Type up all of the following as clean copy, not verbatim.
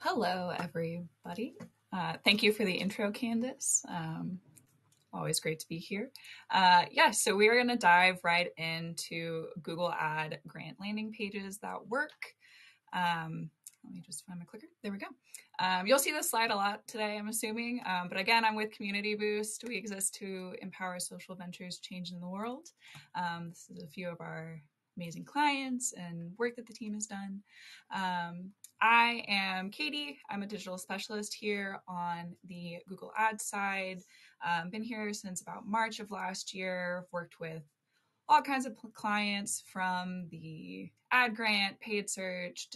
Hello, everybody. Thank you for the intro, Candace. Always great to be here. So we are going to dive right into Google Ad grant landing pages that work. Let me just find my clicker. There we go. You'll see this slide a lot today, I'm assuming. But again, I'm with Community Boost. We exist to empower social ventures changing the world. This is a few of our amazing clients and work that the team has done. I am Katie. I'm a digital specialist here on the Google Ads side. Been here since about March of last year. Worked with all kinds of clients from the ad grant, paid search,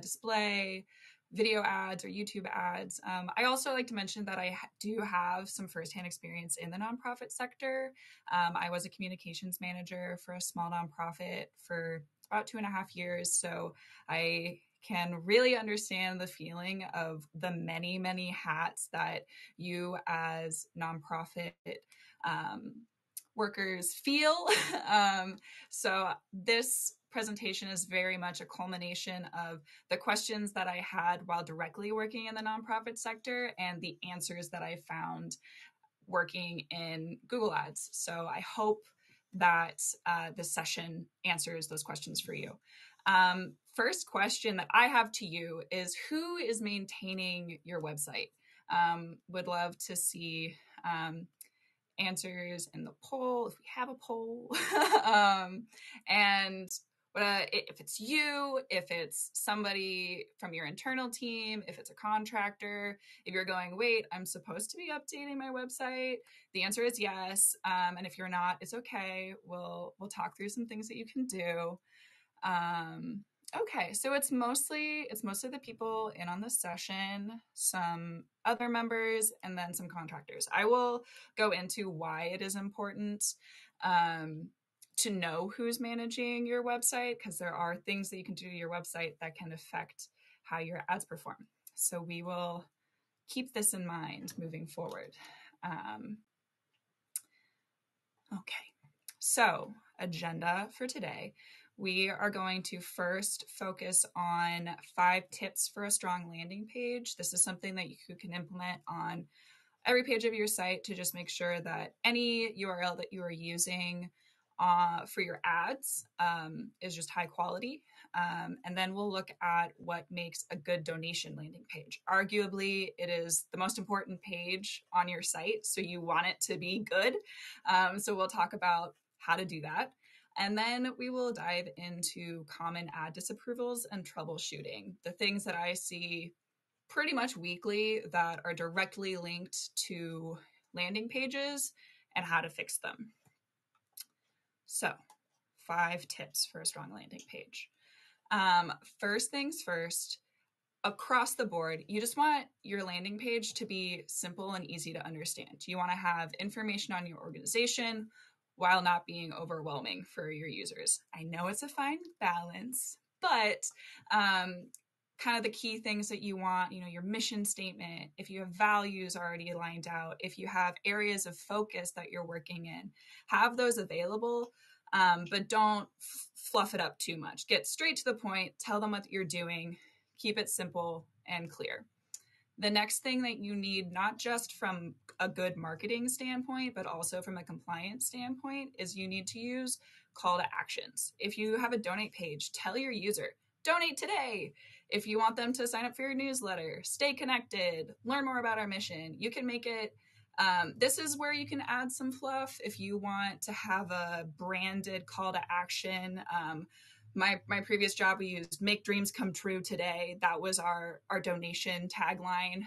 display, video ads, or YouTube ads. I also like to mention that I do have some firsthand experience in the nonprofit sector. I was a communications manager for a small nonprofit for about 2.5 years. So I can really understand the feeling of the many, many hats that you as nonprofit workers feel. So this presentation is very much a culmination of the questions that I had while directly working in the nonprofit sector and the answers that I found working in Google Ads. So I hope that this session answers those questions for you. First question that I have to you is, who is maintaining your website? Would love to see answers in the poll, if we have a poll. And if it's you, if it's somebody from your internal team, if it's a contractor, if you're going, wait, I'm supposed to be updating my website, the answer is yes. And if you're not, it's okay. We'll talk through some things that you can do. Okay, so it's mostly the people in on this session, some other members, and then some contractors. I will go into why it is important to know who's managing your website, because there are things that you can do to your website that can affect how your ads perform. So we will keep this in mind moving forward. Okay, so agenda for today. We are going to first focus on 5 tips for a strong landing page. This is something that you can implement on every page of your site to just make sure that any URL that you are using for your ads is just high quality. And then we'll look at what makes a good donation landing page. Arguably, it is the most important page on your site, so you want it to be good. So we'll talk about how to do that. And then we will dive into common ad disapprovals and troubleshooting, the things that I see pretty much weekly that are directly linked to landing pages and how to fix them. So 5 tips for a strong landing page. First things first, across the board, you just want your landing page to be simple and easy to understand. You want to have information on your organization while not being overwhelming for your users. I know it's a fine balance, but kind of the key things that you want, your mission statement, if you have values already lined out, if you have areas of focus that you're working in, have those available, but don't fluff it up too much. Get straight to the point, tell them what you're doing, keep it simple and clear. The next thing that you need, not just from a good marketing standpoint, but also from a compliance standpoint, is you need to use call to actions. If you have a donate page, tell your user, donate today. If you want them to sign up for your newsletter, stay connected, learn more about our mission, you can make it. This is where you can add some fluff if you want to have a branded call to action. My previous job, we used "Make Dreams Come True Today." That was our donation tagline.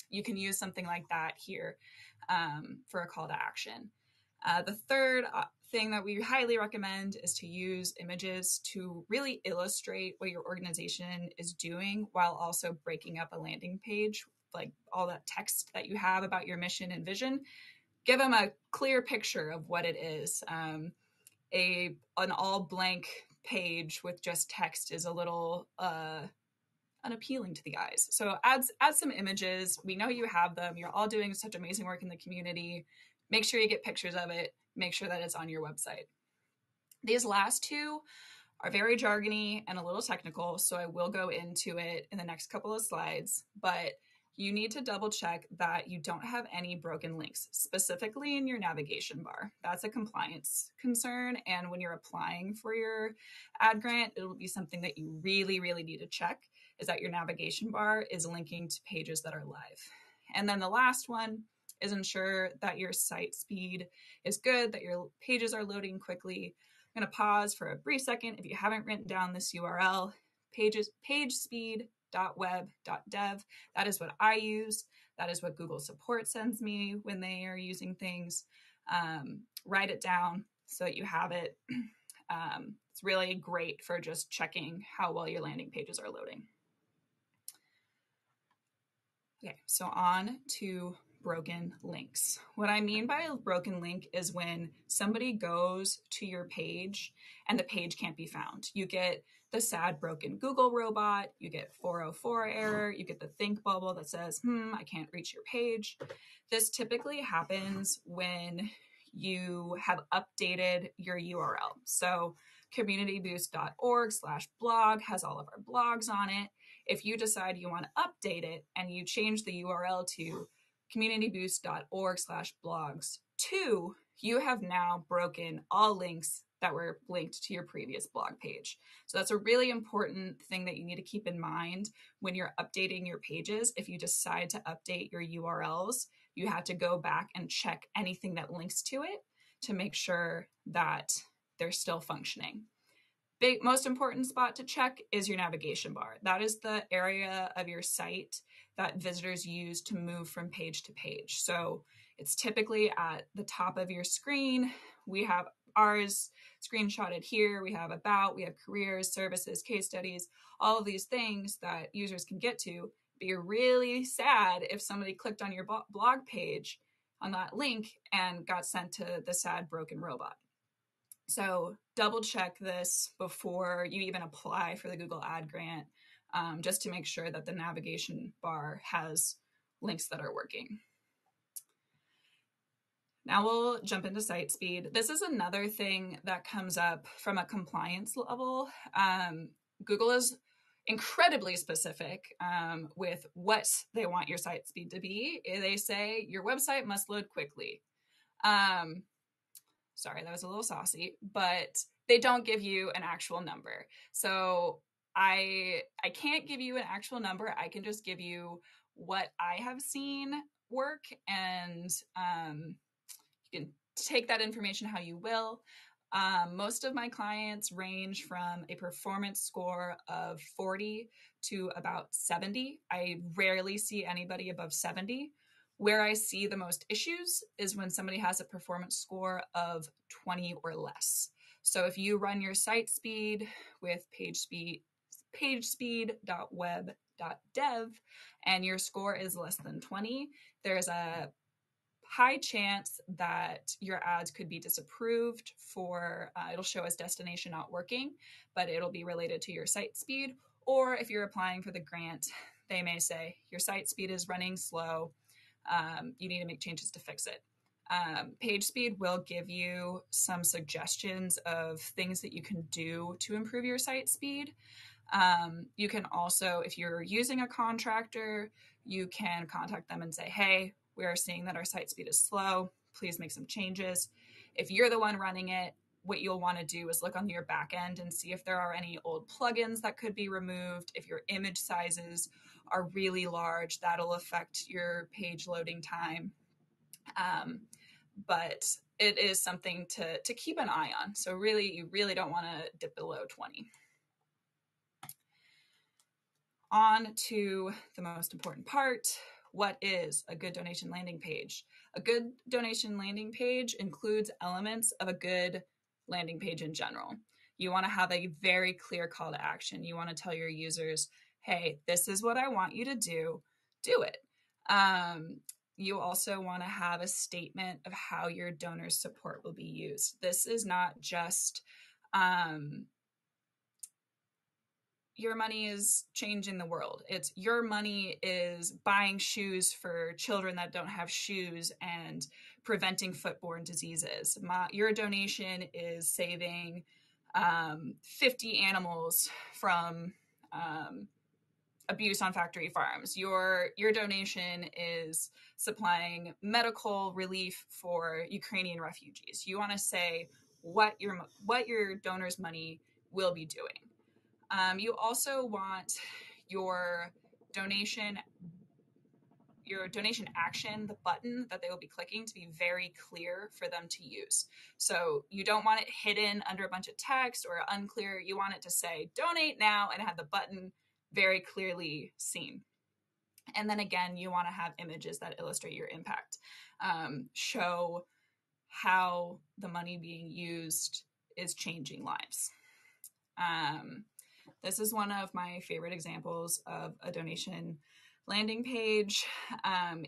You can use something like that here for a call to action. The third thing that we highly recommend is to use images to really illustrate what your organization is doing while also breaking up a landing page, like all that text that you have about your mission and vision. Give them a clear picture of what it is. An all blank page with just text is a little unappealing to the eyes. So add some images. We know you have them. You're all doing such amazing work in the community. Make sure you get pictures of it. Make sure that it's on your website. These last 2 are very jargony and a little technical, so I will go into it in the next couple of slides, but you need to double check that you don't have any broken links, specifically in your navigation bar. That's a compliance concern, and when you're applying for your ad grant, it'll be something that you really, really need to check, is that your navigation bar is linking to pages that are live. And then the last one is ensure that your site speed is good, that your pages are loading quickly. I'm going to pause for a brief second. If you haven't written down this URL, pagespeed.web.dev. That is what I use. That is what Google Support sends me when they are using things. Write it down so that you have it. It's really great for just checking how well your landing pages are loading. Okay, so on to broken links. What I mean by a broken link is when somebody goes to your page and the page can't be found. You get the sad broken Google robot, you get 404 error, you get the think bubble that says, I can't reach your page. This typically happens when you have updated your URL. So communityboost.org/blog has all of our blogs on it. If you decide you want to update it and you change the URL to communityboost.org/blogs2, you have now broken all links that were linked to your previous blog page. So that's a really important thing that you need to keep in mind when you're updating your pages. If you decide to update your URLs, you have to go back and check anything that links to it to make sure that they're still functioning. Most important spot to check is your navigation bar. That is the area of your site that visitors use to move from page to page. So it's typically at the top of your screen. We have ours screenshotted here. We have about, we have careers, services, case studies, all of these things that users can get to. But you're really sad if somebody clicked on your blog page on that link and got sent to the sad broken robot. So double check this before you even apply for the Google Ad Grant, just to make sure that the navigation bar has links that are working. Now we'll jump into site speed. This is another thing that comes up from a compliance level. Google is incredibly specific with what they want your site speed to be. They say your website must load quickly. Sorry, that was a little saucy, but they don't give you an actual number. So I can't give you an actual number. I can just give you what I have seen work, and you can take that information how you will. Most of my clients range from a performance score of 40 to about 70. I rarely see anybody above 70. Where I see the most issues is when somebody has a performance score of 20 or less. So if you run your site speed with pagespeed.web.dev and your score is less than 20, there's a high chance that your ads could be disapproved for, it'll show as destination not working, but it'll be related to your site speed. Or if you're applying for the grant, they may say your site speed is running slow. You need to make changes to fix it. PageSpeed will give you some suggestions of things that you can do to improve your site speed. You can also, if you're using a contractor, you can contact them and say, hey, we are seeing that our site speed is slow. Please make some changes. If you're the one running it, what you'll want to do is look on your back end and see if there are any old plugins that could be removed. If your image sizes are really large, that'll affect your page loading time. But it is something to keep an eye on. So really, you really don't want to dip below 20. On to the most important part. What is a good donation landing page? A good donation landing page includes elements of a good landing page in general. You want to have a very clear call to action. You want to tell your users, hey, this is what I want you to do it. You also want to have a statement of how your donors' support will be used. This is not just your money is changing the world. It's your money is buying shoes for children that don't have shoes and preventing foodborne diseases. Your donation is saving 50 animals from abuse on factory farms. Your donation is supplying medical relief for Ukrainian refugees. You want to say what your donor's money will be doing. You also want your donation action, the button that they will be clicking, to be very clear for them to use. So you don't want it hidden under a bunch of text or unclear. You want it to say donate now and have the button very clearly seen. And then again, you want to have images that illustrate your impact, show how the money being used is changing lives. This is one of my favorite examples of a donation landing page.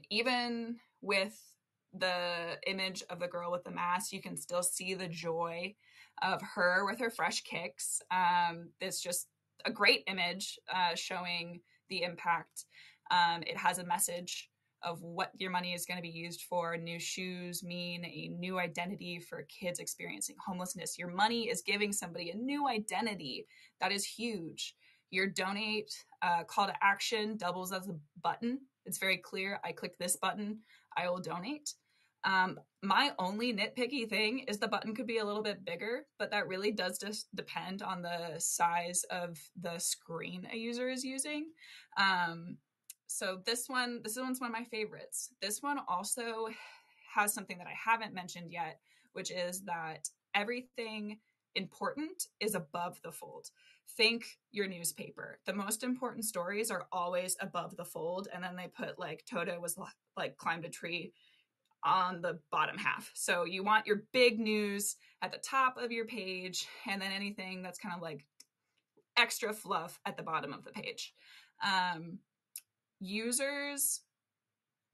Even with the image of the girl with the mask, you can still see the joy of her with her fresh kicks. It's just a great image showing the impact. It has a message of what your money is going to be used for. New shoes mean a new identity for kids experiencing homelessness. Your money is giving somebody a new identity. That is huge. Your donate call to action doubles as a button. It's very clear. I click this button, I will donate. My only nitpicky thing is the button could be a little bit bigger, but that really does just depend on the size of the screen a user is using. So this one's one of my favorites. This one also has something that I haven't mentioned yet, which is that everything important is above the fold. Think your newspaper. The most important stories are always above the fold, and then they put like Toto was like climbed a tree on the bottom half. So you want your big news at the top of your page, and then anything that's kind of like extra fluff at the bottom of the page. Users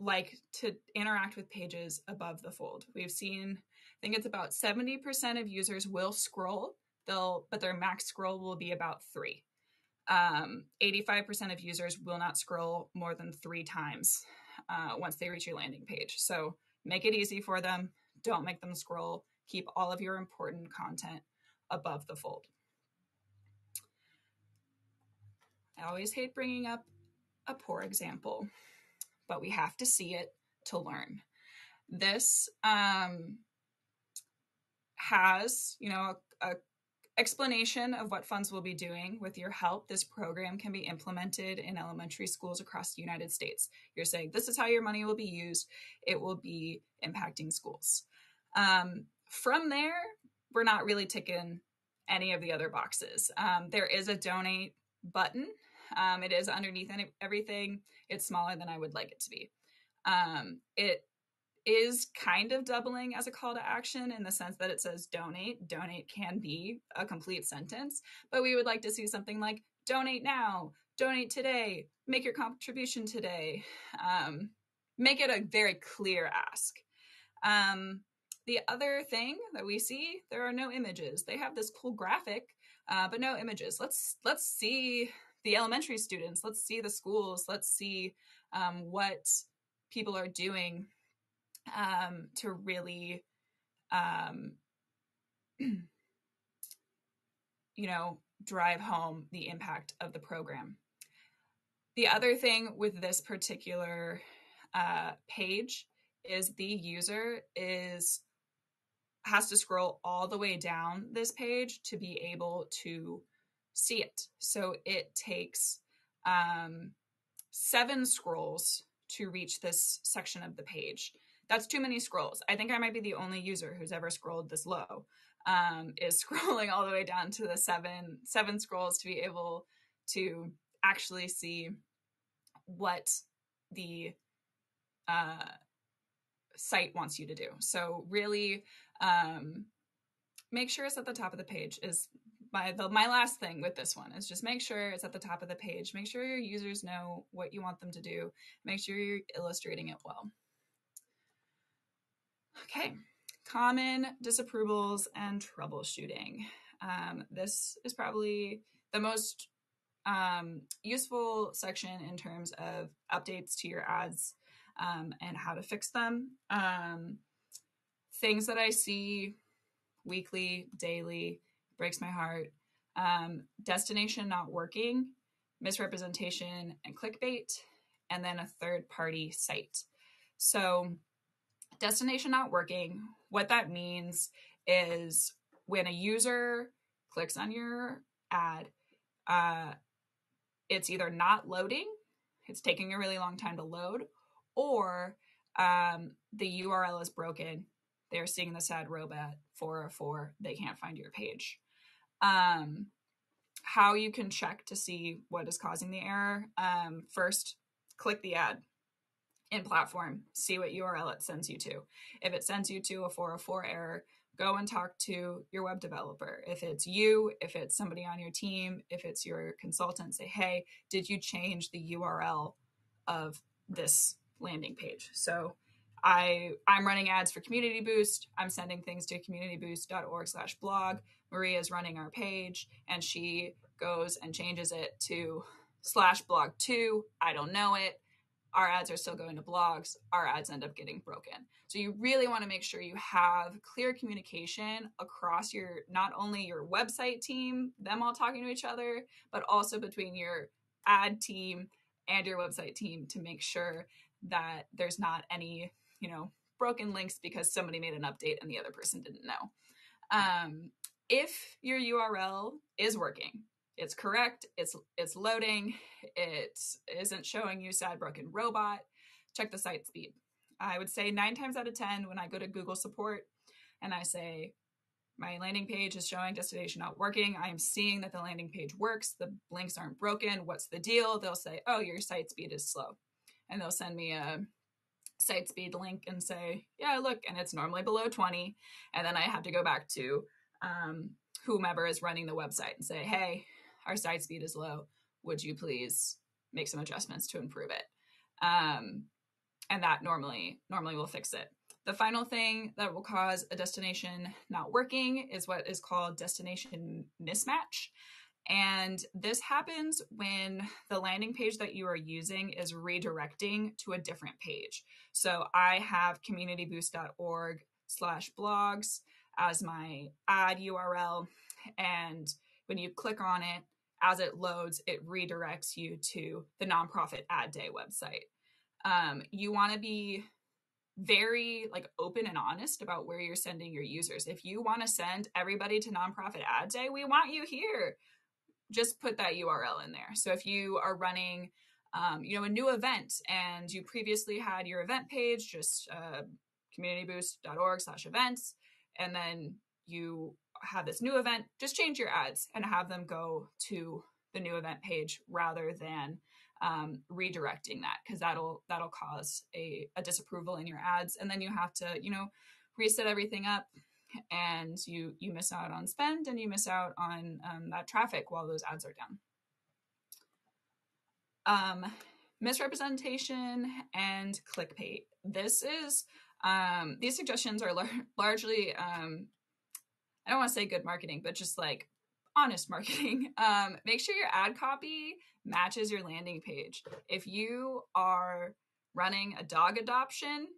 like to interact with pages above the fold. We've seen, I think it's about 70% of users will scroll, but their max scroll will be about 3. 85% of users will not scroll more than 3 times once they reach your landing page. So make it easy for them. Don't make them scroll. Keep all of your important content above the fold. I always hate bringing up a poor example, but we have to see it to learn. This has, a explanation of what funds will be doing. With your help, this program can be implemented in elementary schools across the United States. You're saying this is how your money will be used. It will be impacting schools. From there, we're not really ticking any of the other boxes. There is a donate button. It is underneath everything. It's smaller than I would like it to be. It is kind of doubling as a call to action in the sense that it says donate. Donate can be a complete sentence, but we would like to see something like donate now, donate today, make your contribution today. Make it a very clear ask. The other thing that we see, there are no images. They have this cool graphic, but no images. Let's see the elementary students. Let's see the schools. Let's see what people are doing to really, drive home the impact of the program. The other thing with this particular page is the user has to scroll all the way down this page to be able to see it. So it takes 7 scrolls to reach this section of the page. That's too many scrolls. I think I might be the only user who's ever scrolled this low, is scrolling all the way down to the seven scrolls to be able to actually see what the site wants you to do. So really make sure it's at the top of the page is my last thing with this one is just make sure it's at the top of the page. Make sure your users know what you want them to do. Make sure you're illustrating it well. Okay, common disapprovals and troubleshooting. This is probably the most useful section in terms of updates to your ads and how to fix them. Things that I see weekly, daily, breaks my heart. Destination not working, misrepresentation and clickbait, and then a third party site. So, destination not working, what that means is when a user clicks on your ad, it's either not loading, it's taking a really long time to load, or the URL is broken. They're seeing the sad robot 404. They can't find your page. How you can check to see what is causing the error. First, click the ad in platform, see what URL it sends you to. If it sends you to a 404 error, go and talk to your web developer. If it's you, if it's somebody on your team, if it's your consultant, say, hey, did you change the URL of this landing page? So I'm running ads for Community Boost. I'm sending things to communityboost.org/blog. Maria is running our page, and she goes and changes it to /blog2. I don't know it. Our ads are still going to blogs. Our ads end up getting broken. So you really want to make sure you have clear communication across not only your website team, them all talking to each other, but also between your ad team and your website team to make sure that there's not any, broken links because somebody made an update and the other person didn't know. If your URL is working, it's correct, it's loading, it isn't showing you sad broken robot, check the site speed. I would say 9 times out of 10 when I go to Google support and I say my landing page is showing destination not working, I'm seeing that the landing page works, the links aren't broken, what's the deal? They'll say, oh, your site speed is slow. And they'll send me a site speed link and say, yeah, look, and it's normally below 20. And then I have to go back to whomever is running the website and say, hey, our site speed is low. Would you please make some adjustments to improve it? And that normally will fix it. The final thing that will cause a destination not working is what is called destination mismatch. And this happens when the landing page that you are using is redirecting to a different page. So I have communityboost.org/blogs as my ad URL. And when you click on it, as it loads, it redirects you to the Nonprofit Ad Day website. You want to be very open and honest about where you're sending your users. If you want to send everybody to Nonprofit Ad Day, we want you here. Just put that URL in there. So if you are running, a new event and you previously had your event page, just communityboost.org/events, and then you have this new event, just change your ads and have them go to the new event page rather than redirecting that, because that'll cause a disapproval in your ads, and then you have to reset everything up, and you miss out on spend and you miss out on that traffic while those ads are down. Misrepresentation and clickbait. This is these suggestions are largely I don't want to say good marketing, but just honest marketing. Make sure your ad copy matches your landing page. If you are running a dog adoption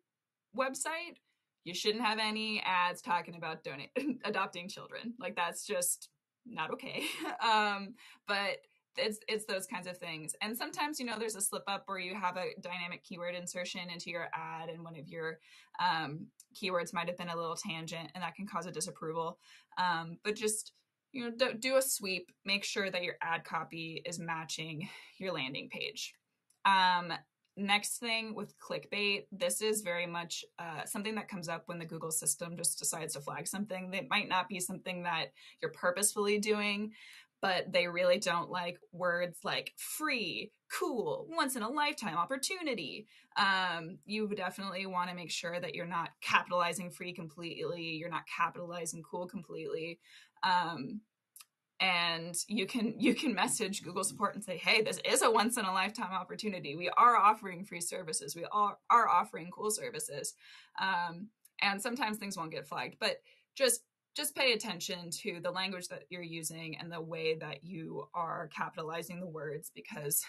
website, you shouldn't have any ads talking about adopting children. That's just not okay. But it's those kinds of things. And sometimes, there's a slip up where you have a dynamic keyword insertion into your ad, and one of your keywords might have been a little tangent, and that can cause a disapproval. But just, do a sweep, make sure that your ad copy is matching your landing page. Next thing with clickbait, this is very much something that comes up when the Google system just decides to flag something that might not be something that you're purposefully doing, but they really don't like words like free, cool, once in a lifetime opportunity. You definitely want to make sure that you're not capitalizing free completely, you're not capitalizing cool completely. And you can message Google support and say, hey, this is a once in a lifetime opportunity. We are offering free services. We are offering cool services. And sometimes things won't get flagged, but just pay attention to the language that you're using and the way that you are capitalizing the words, because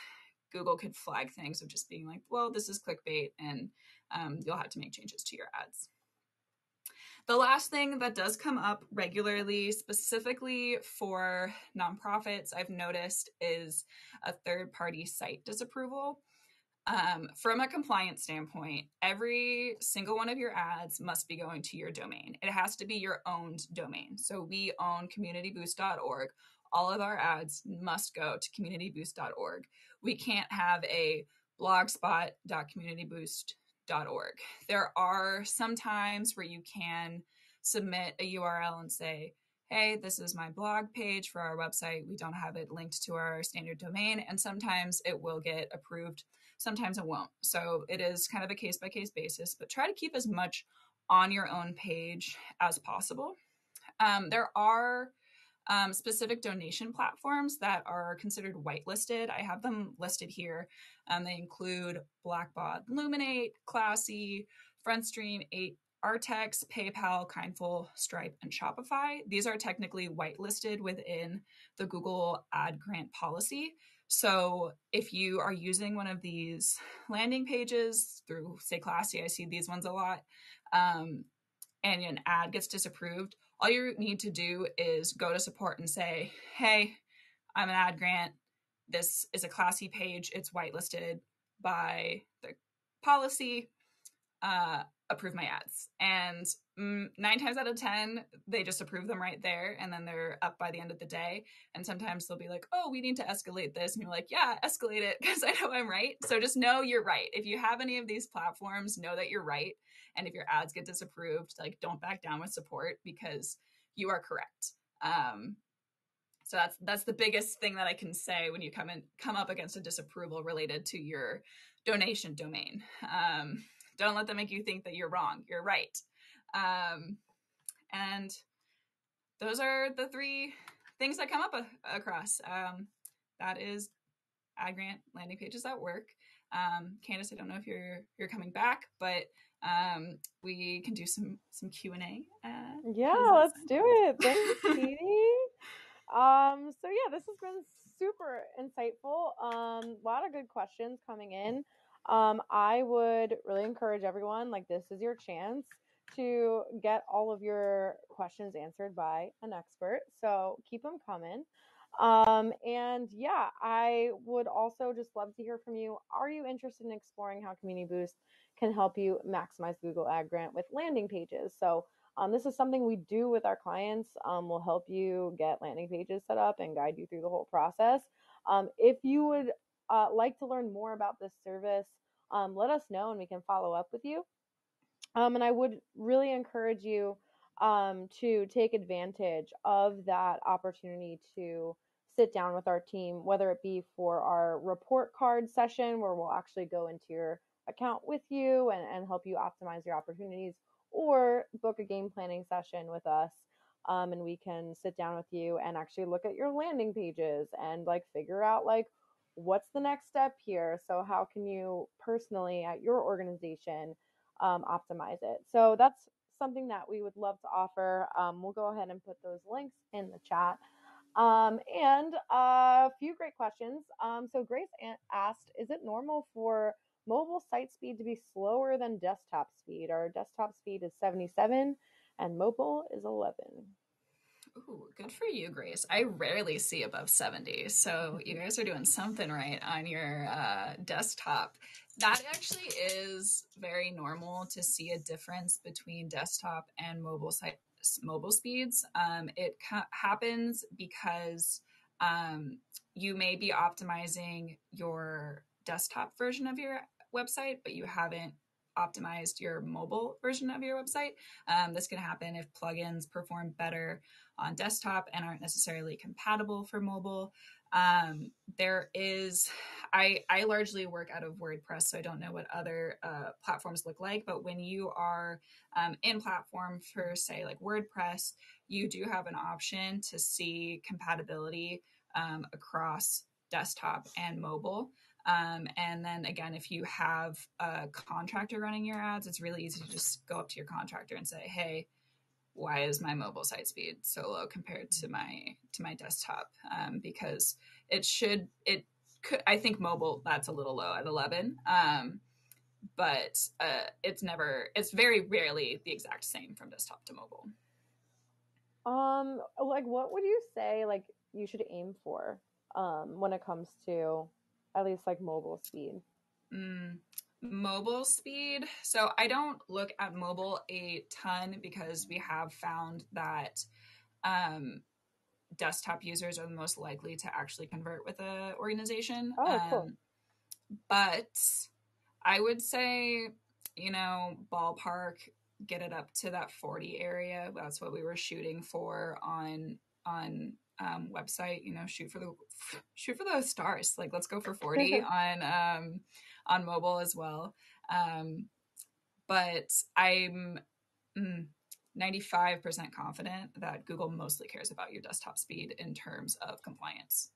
Google could flag things of just being like, well, this is clickbait, and you'll have to make changes to your ads. The last thing that does come up regularly, specifically for nonprofits, I've noticed is a third-party site disapproval. From a compliance standpoint, every single one of your ads must be going to your domain. It has to be your owned domain. So we own communityboost.org. All of our ads must go to communityboost.org. We can't have a blogspot.communityboost.org. There are some times where you can submit a URL and say, hey, this is my blog page for our website. We don't have it linked to our standard domain. And sometimes it will get approved. Sometimes it won't. So it is kind of a case by case basis, but try to keep as much on your own page as possible. There are specific donation platforms that are considered whitelisted. I have them listed here. They include Blackbaud, Luminate, Classy, FrontStream, 8Artex, PayPal, Kindful, Stripe, and Shopify. These are technically whitelisted within the Google Ad Grant policy. So if you are using one of these landing pages through, say, Classy, I see these ones a lot, and an ad gets disapproved, all you need to do is go to support and say, hey, I'm an ad grant. This is a Classy page. It's whitelisted by the policy. Approve my ads. And 9 times out of 10, they just approve them right there. And then they're up by the end of the day. And sometimes they'll be like, oh, we need to escalate this. And you're like, yeah, escalate it because I know I'm right. So just know you're right. If you have any of these platforms, know that you're right. And if your ads get disapproved, like don't back down with support because you are correct. So that's the biggest thing that I can say when you come up against a disapproval related to your donation domain. Don't let them make you think that you're wrong. You're right. And those are the 3 things that come up across. That is ad grant landing pages that work. Candace, I don't know if you're coming back, but we can do some Q&A. Yeah, let's do it. Thanks, Katie. So yeah, this has been super insightful. A lot of good questions coming in. I would really encourage everyone, like this is your chance to get all of your questions answered by an expert. So keep them coming. And yeah, I would also just love to hear from you. Are you interested in exploring how Community Boost can help you maximize Google Ad Grant with landing pages? So this is something we do with our clients. We'll help you get landing pages set up and guide you through the whole process. If you would like to learn more about this service, let us know and we can follow up with you. And I would really encourage you to take advantage of that opportunity to sit down with our team, whether it be for our report card session where we'll actually go into your account with you and help you optimize your opportunities, or book a game planning session with us. And we can sit down with you and actually look at your landing pages and like figure out like what's the next step here. So how can you personally at your organization optimize it? So that's something that we would love to offer. We'll go ahead and put those links in the chat. And a few great questions. So Grace asked, is it normal for mobile site speed to be slower than desktop speed? Our desktop speed is 77 and mobile is 11. Ooh, good for you, Grace. I rarely see above 70. So you guys are doing something right on your desktop. That actually is very normal to see a difference between desktop and mobile speeds. It happens because you may be optimizing your desktop version of your website, but you haven't optimized your mobile version of your website. This can happen if plugins perform better on desktop and aren't necessarily compatible for mobile. I largely work out of WordPress, so I don't know what other platforms look like, but when you are in platform for, say, like WordPress, you do have an option to see compatibility across desktop and mobile. And then again, if you have a contractor running your ads, it's really easy to just go up to your contractor and say, hey, why is my mobile site speed so low compared to my desktop? Because I think mobile, that's a little low at 11. but it's very rarely the exact same from desktop to mobile. Like what would you say like you should aim for when it comes to at least like mobile speed? Mobile speed. So I don't look at mobile a ton because we have found that um, desktop users are the most likely to actually convert with an organization. Oh, cool. But I would say, ballpark, get it up to that 40 area. That's what we were shooting for on website. Shoot for those stars. Like, let's go for 40 on mobile as well. But I'm 95% confident that Google mostly cares about your desktop speed in terms of compliance.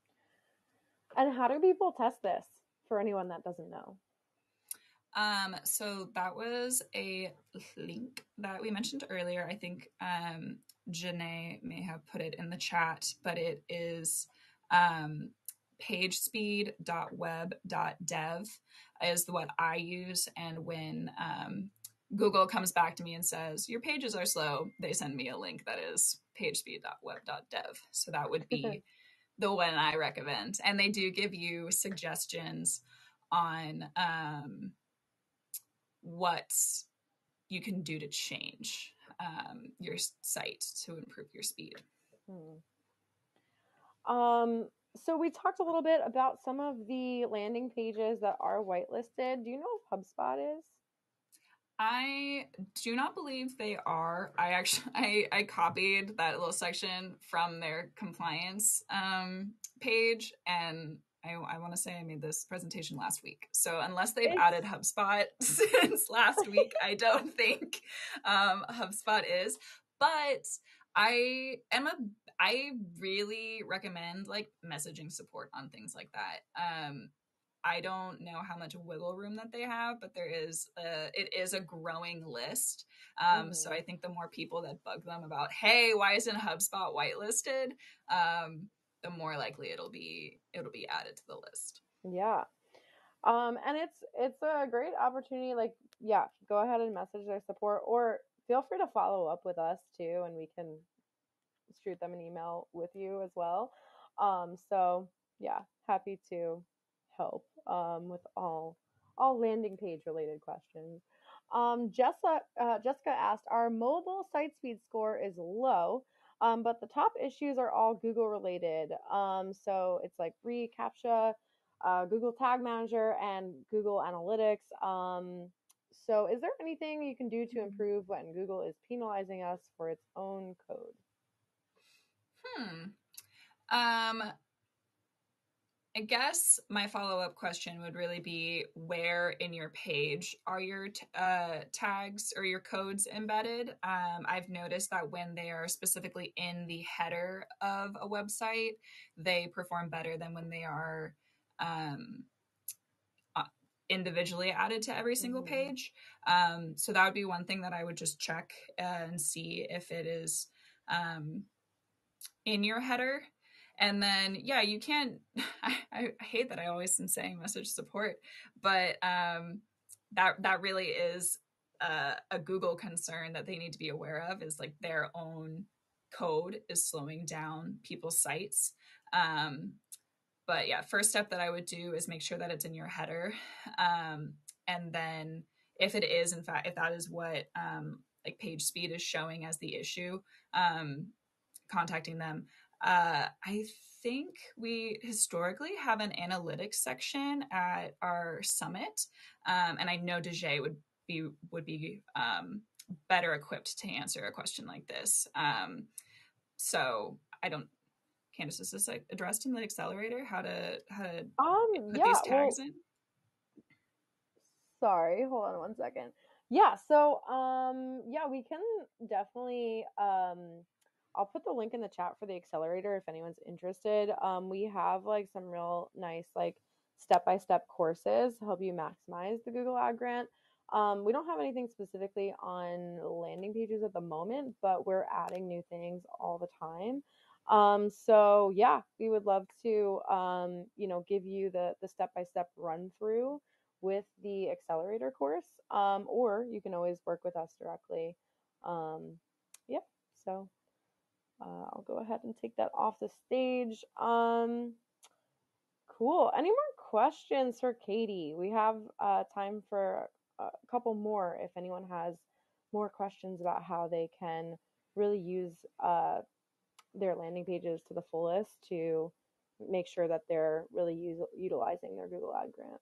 And how do people test this for anyone that doesn't know? So that was a link that we mentioned earlier. I think Janae may have put it in the chat, but it is pagespeed.web.dev is what I use. And when Google comes back to me and says, your pages are slow, they send me a link that is pagespeed.web.dev. So that would be the one I recommend. And they do give you suggestions on what you can do to change your site to improve your speed. So we talked a little bit about some of the landing pages that are whitelisted. Do you know if HubSpot is? I do not believe they are. I copied that little section from their compliance page, and I want to say I made this presentation last week. So unless they've added HubSpot since last week, I don't think HubSpot is. But I really recommend like messaging support on things like that. I don't know how much wiggle room that they have, but it is a growing list. So I think the more people that bug them about, hey, why isn't HubSpot whitelisted? The more likely it'll be added to the list. Yeah. And it's a great opportunity. Like, yeah, go ahead and message their support, or feel free to follow up with us too, and we can shoot them an email with you as well. So yeah, happy to help with all landing page related questions. Jessica asked, our mobile site speed score is low, but the top issues are all Google related. So it's like reCAPTCHA, Google Tag Manager, and Google Analytics. So is there anything you can do to improve when Google is penalizing us for its own code? I guess my follow-up question would really be, where in your page are your tags or your codes embedded? I've noticed that when they are specifically in the header of a website, they perform better than when they are individually added to every single page. So that would be one thing that I would just check and see if it is in your header. And then, yeah, you can't, I hate that I always am saying message support, but that really is a Google concern that they need to be aware of, is like their own code is slowing down people's sites. But yeah, first step that I would do is make sure that it's in your header. And then if it is, in fact, if that is what like page speed is showing as the issue, contacting them. I think we historically have an analytics section at our summit, and I know Dejay would be better equipped to answer a question like this. So I don't. Candace, is this like addressed in the accelerator? How to put these tags in? Sorry, hold on one second. Yeah, so yeah, we can definitely I'll put the link in the chat for the accelerator if anyone's interested. We have like some real nice like step-by-step courses to help you maximize the Google Ad Grant. We don't have anything specifically on landing pages at the moment, but we're adding new things all the time. So yeah, we would love to give you the step-by-step run through with the accelerator course, or you can always work with us directly. Yep. So I'll go ahead and take that off the stage. Cool. Any more questions for Katie? We have time for a couple more if anyone has more questions about how they can really use their landing pages to the fullest to make sure that they're really utilizing their Google Ad Grant.